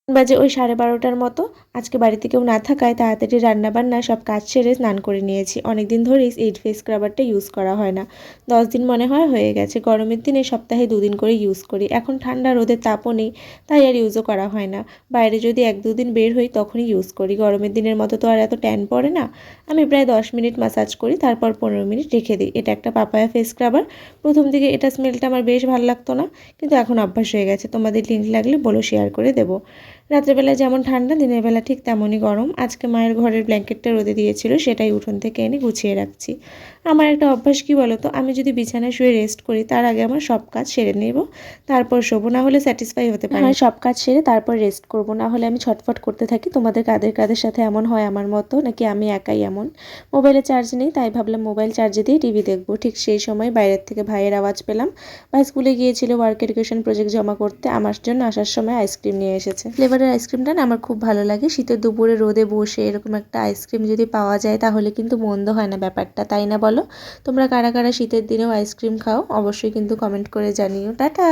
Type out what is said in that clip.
বাজে ওই 12:30টার মতো। আজকে বাড়িতে কেউ না থাকায় তাড়াতাড়ি রান্নাবান্না সব কাজ সেরে স্নান করে নিয়েছি। অনেকদিন ধরেই এই ফেস স্ক্রাবারটা ইউজ করা হয় না, 10 দিন মনে হয় হয়ে গেছে। গরমের দিনে সপ্তাহে 2 দিন করে ইউজ করি। এখন ঠান্ডা রোদের তাপও নেই, তাই আর ইউজও করা হয় না। বাইরে যদি 1-2 দিন বের হই তখনই ইউজ করি। গরমের দিনের মতো তো আর এত ট্যান পড়ে না। আমি প্রায় 10 মিনিট মাসাজ করি, তারপর 15 মিনিট রেখে দিই। এটা একটা পাপায়া ফেস স্ক্রাবার। প্রথম দিকে এটা স্মেলটা আমার বেশ ভালো লাগতো না, কিন্তু এখন অভ্যাস হয়ে গেছে। তোমাদের লিঙ্ক লাগলে বলো, শেয়ার করে দেবো। রাত্রেবেলা যেমন ঠান্ডা, দিনের বেলা ঠিক তেমনই গরম। আজকে মায়ের ঘরের ব্ল্যাঙ্কেটটা রোদে দিয়েছিল, সেটাই উঠোন থেকে এনে গুছিয়ে রাখছি। আমার একটা অভ্যাস কী বলো তো, আমি যদি বিছানায় শুয়ে রেস্ট করি তার আগে আমার সব কাজ সেরে নেব, তারপর শোবো। না হলে স্যাটিসফাই হতে পারি, সব কাজ সেরে তারপর রেস্ট করবো, না হলে আমি ছটফট করতে থাকি। তোমাদের কাদের কাদের সাথে এমন হয় আমার মতো, নাকি আমি একাই এমন? মোবাইলে চার্জ নেই, তাই ভাবলাম মোবাইল চার্জে দিয়ে টিভি দেখবো। ঠিক সেই সময় বাইরের থেকে ভাইয়ের আওয়াজ পেলাম। ভাই স্কুলে গিয়েছিল ওয়ার্ক এডুকেশন প্রজেক্ট জমা করতে, আমার জন্য আসার সময় আইসক্রিম নিয়ে এসেছে। ফ্লেভারের আইসক্রিমটা না আমার খুব ভালো লাগে। শীতের দুপুরে রোদে বসে এরকম একটা আইসক্রিম যদি পাওয়া যায় তাহলে কিন্তু মন্দ হয় না ব্যাপারটা, তাই না বলো? তোমরা কারা কারা শীতের দিনেও আইসক্রিম খাও অবশ্যই কিন্তু কমেন্ট করে জানিও। টাটা।